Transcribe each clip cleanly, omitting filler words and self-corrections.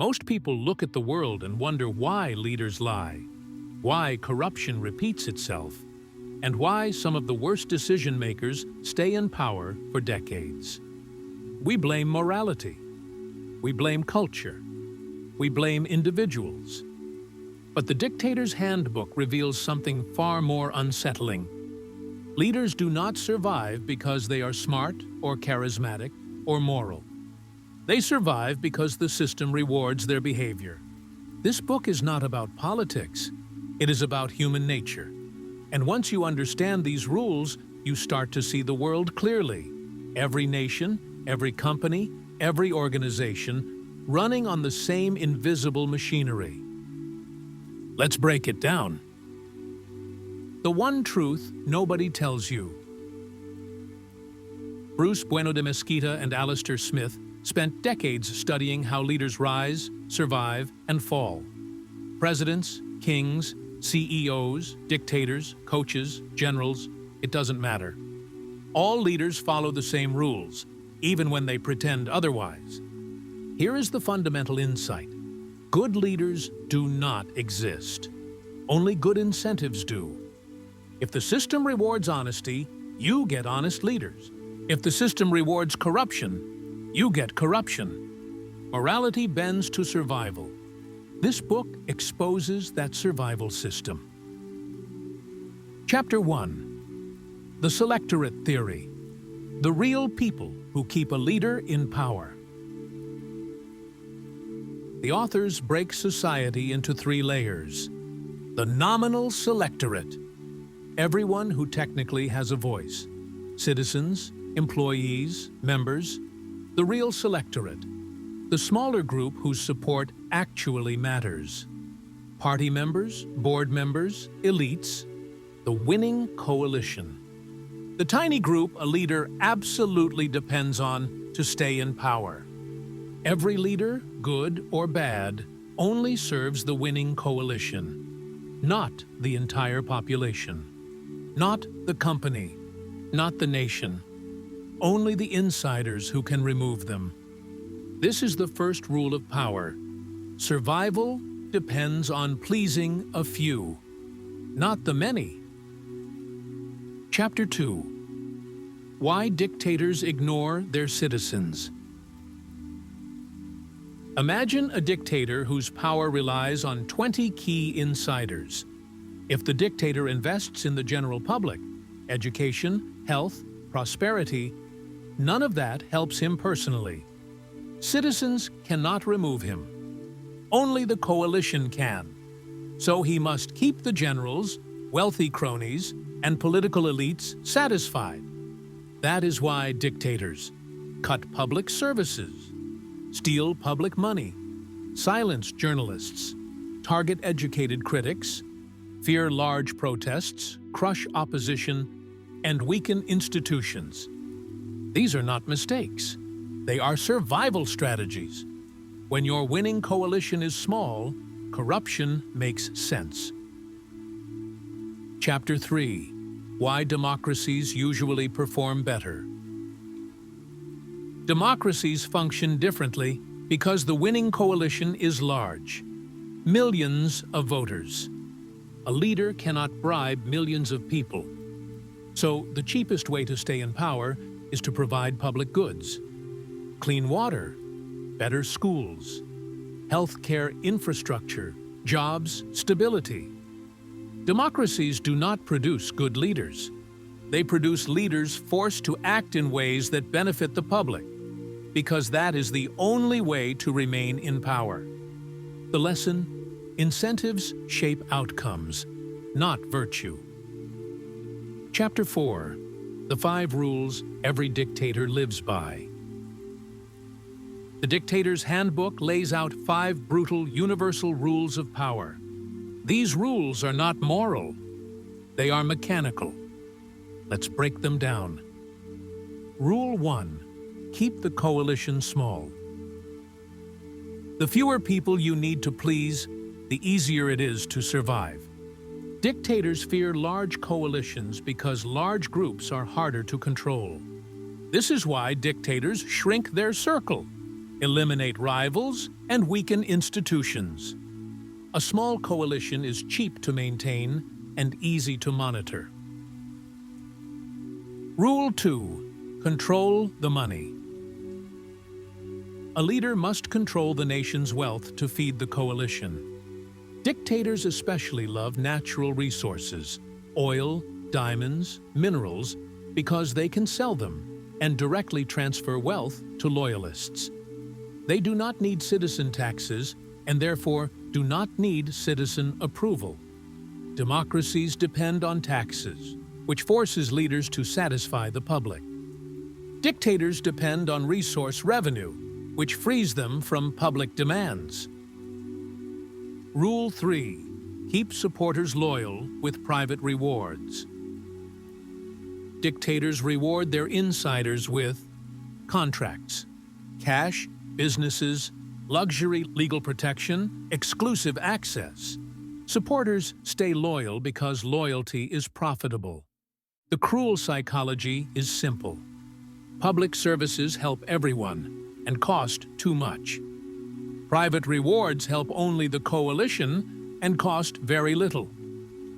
Most people look at the world and wonder why leaders lie, why corruption repeats itself, and why some of the worst decision-makers stay in power for decades. We blame morality. We blame culture. We blame individuals. But the Dictator's Handbook reveals something far more unsettling. Leaders do not survive because they are smart or charismatic or moral. They survive because the system rewards their behavior. This book is not about politics. It is about human nature. And once you understand these rules, you start to see the world clearly. Every nation, every company, every organization, running on the same invisible machinery. Let's break it down. The one truth nobody tells you. Bruce Bueno de Mesquita and Alistair Smith spent decades studying how leaders rise, survive, and fall. Presidents, kings, CEOs, dictators, coaches, generals, it doesn't matter. All leaders follow the same rules, even when they pretend otherwise. Here is the fundamental insight. Good leaders do not exist. Only good incentives do. If the system rewards honesty, you get honest leaders. If the system rewards corruption, you get corruption. Morality bends to survival. This book exposes that survival system. Chapter 1. The Selectorate Theory. The real people who keep a leader in power. The authors break society into 3 layers. The nominal selectorate. Everyone who technically has a voice. Citizens, employees, members. The real selectorate. The smaller group whose support actually matters. Party members, board members, elites. The winning coalition. The tiny group a leader absolutely depends on to stay in power. Every leader, good or bad, only serves the winning coalition, not the entire population, not the company, not the nation, only the insiders who can remove them. This is the first rule of power. Survival depends on pleasing a few, not the many. Chapter 2. Why dictators ignore their citizens. Imagine a dictator whose power relies on 20 key insiders. If the dictator invests in the general public, education, health, prosperity, none of that helps him personally. Citizens cannot remove him. Only the coalition can. So he must keep the generals, wealthy cronies, and political elites satisfied. That is why dictators cut public services, steal public money, silence journalists, target educated critics, fear large protests, crush opposition, and weaken institutions. These are not mistakes. They are survival strategies. When your winning coalition is small, corruption makes sense. Chapter 3. Why democracies usually perform better. Democracies function differently because the winning coalition is large. Millions of voters. A leader cannot bribe millions of people. So the cheapest way to stay in power is to provide public goods. Clean water, better schools, healthcare infrastructure, jobs, stability. Democracies do not produce good leaders. They produce leaders forced to act in ways that benefit the public, because that is the only way to remain in power. The lesson: incentives shape outcomes, not virtue. Chapter 4. The 5 rules every dictator lives by. The Dictator's Handbook lays out 5 brutal, universal rules of power. These rules are not moral. They are mechanical. Let's break them down. Rule 1. Keep the coalition small. The fewer people you need to please, the easier it is to survive. Dictators fear large coalitions because large groups are harder to control. This is why dictators shrink their circle. eliminate rivals, and weaken institutions. A small coalition is cheap to maintain and easy to monitor. Rule 2. Control the money. A leader must control the nation's wealth to feed the coalition. Dictators especially love natural resources, oil, diamonds, minerals, because they can sell them and directly transfer wealth to loyalists. They do not need citizen taxes and therefore do not need citizen approval. Democracies depend on taxes, which forces leaders to satisfy the public. Dictators depend on resource revenue, which frees them from public demands. Rule 3. Keep supporters loyal with private rewards. Dictators reward their insiders with contracts, cash, businesses, luxury legal protection, exclusive access. Supporters stay loyal because loyalty is profitable. The cruel psychology is simple. Public services help everyone and cost too much. Private rewards help only the coalition and cost very little.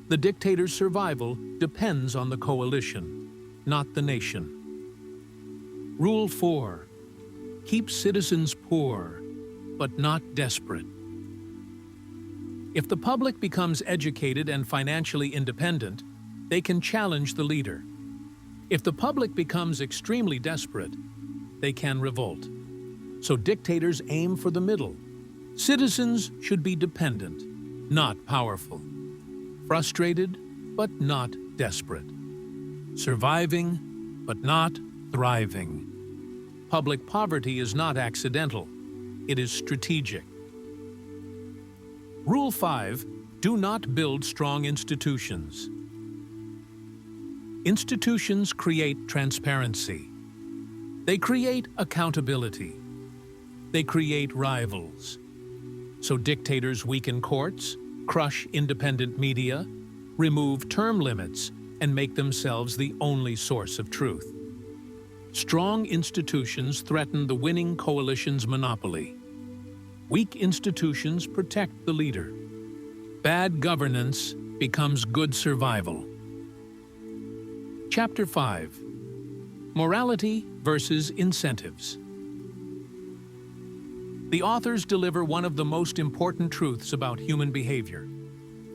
The dictator's survival depends on the coalition, not the nation. Rule 4. Keep citizens poor, but not desperate. If the public becomes educated and financially independent, they can challenge the leader. If the public becomes extremely desperate, they can revolt. So dictators aim for the middle. Citizens should be dependent, not powerful. Frustrated, but not desperate. Surviving, but not thriving. Public poverty is not accidental. It is strategic. Rule 5. Do not build strong institutions. Institutions create transparency. They create accountability. They create rivals. So dictators weaken courts, crush independent media, remove term limits, and make themselves the only source of truth. Strong institutions threaten the winning coalition's monopoly. Weak institutions protect the leader. Bad governance becomes good survival. Chapter 5. Morality versus incentives. The authors deliver one of the most important truths about human behavior.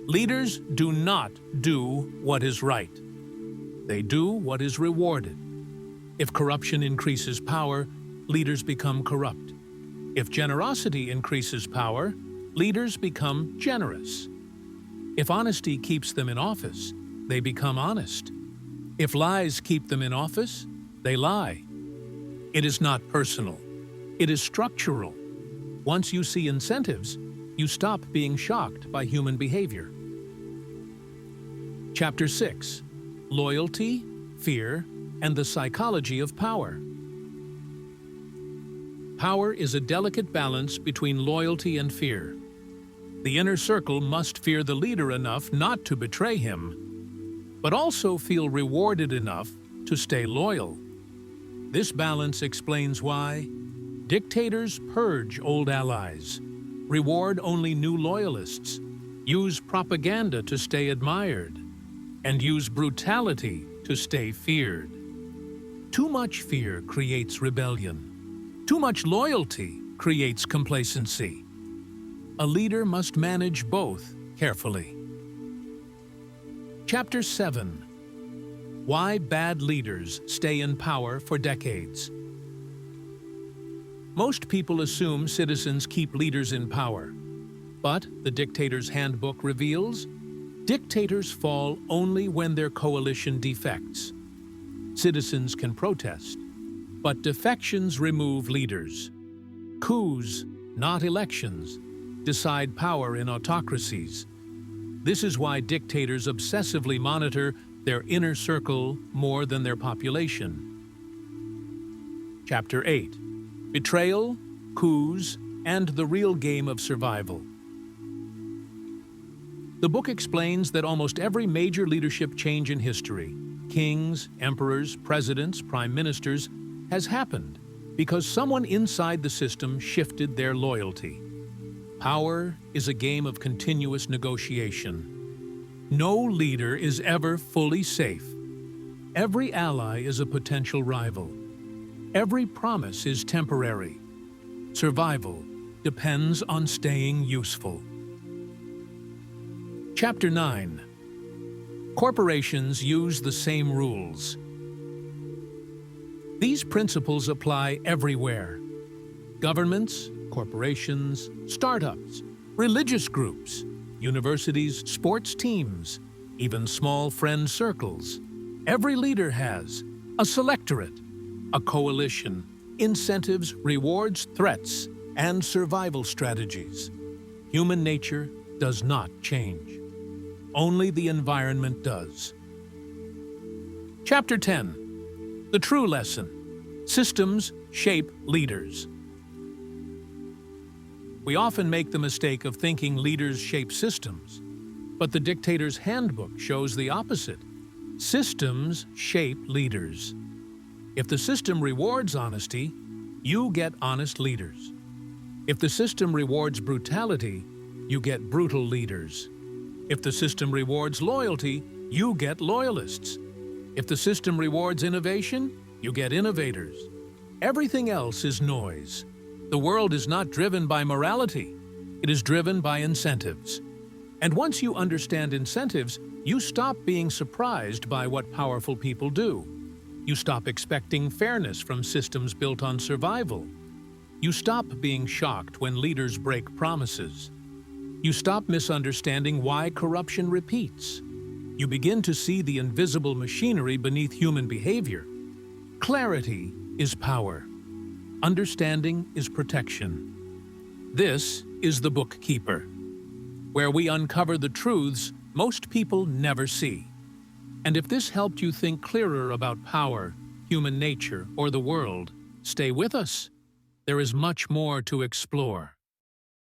Leaders do not do what is right. They do what is rewarded. If corruption increases power, leaders become corrupt. If generosity increases power, leaders become generous. If honesty keeps them in office, they become honest. If lies keep them in office, they lie. It is not personal. It is structural. Once you see incentives, you stop being shocked by human behavior. Chapter 6. Loyalty, Fear, and the Psychology of Power. Power is a delicate balance between loyalty and fear. The inner circle must fear the leader enough not to betray him, but also feel rewarded enough to stay loyal. This balance explains why dictators purge old allies, reward only new loyalists, use propaganda to stay admired, and use brutality to stay feared. Too much fear creates rebellion. Too much loyalty creates complacency. A leader must manage both carefully. Chapter 7. Why bad leaders stay in power for decades. Most people assume citizens keep leaders in power. But the Dictator's Handbook reveals, dictators fall only when their coalition defects. Citizens can protest, but defections remove leaders. Coups, not elections, decide power in autocracies. This is why dictators obsessively monitor their inner circle more than their population. Chapter 8. Betrayal, coups, and the real game of survival. The book explains that almost every major leadership change in history, kings, emperors, presidents, prime ministers, has happened because someone inside the system shifted their loyalty. Power is a game of continuous negotiation. No leader is ever fully safe. Every ally is a potential rival. Every promise is temporary. Survival depends on staying useful. Chapter 9. Corporations use the same rules. These principles apply everywhere. Governments, corporations, startups, religious groups, universities, sports teams, even small friend circles. Every leader has a selectorate, a coalition, incentives, rewards, threats, and survival strategies. Human nature does not change. Only the environment does. Chapter 10. The true lesson. Systems shape leaders. We often make the mistake of thinking leaders shape systems, but the Dictator's Handbook shows the opposite. Systems shape leaders. If the system rewards honesty, you get honest leaders. If the system rewards brutality, you get brutal leaders. If the system rewards loyalty, you get loyalists. If the system rewards innovation, you get innovators. Everything else is noise. The world is not driven by morality. It is driven by incentives. And once you understand incentives, you stop being surprised by what powerful people do. You stop expecting fairness from systems built on survival. You stop being shocked when leaders break promises. You stop misunderstanding why corruption repeats. You begin to see the invisible machinery beneath human behavior. Clarity is power. Understanding is protection. This is the Bookkeeper, where we uncover the truths most people never see. And if this helped you think clearer about power, human nature, or the world, stay with us. There is much more to explore.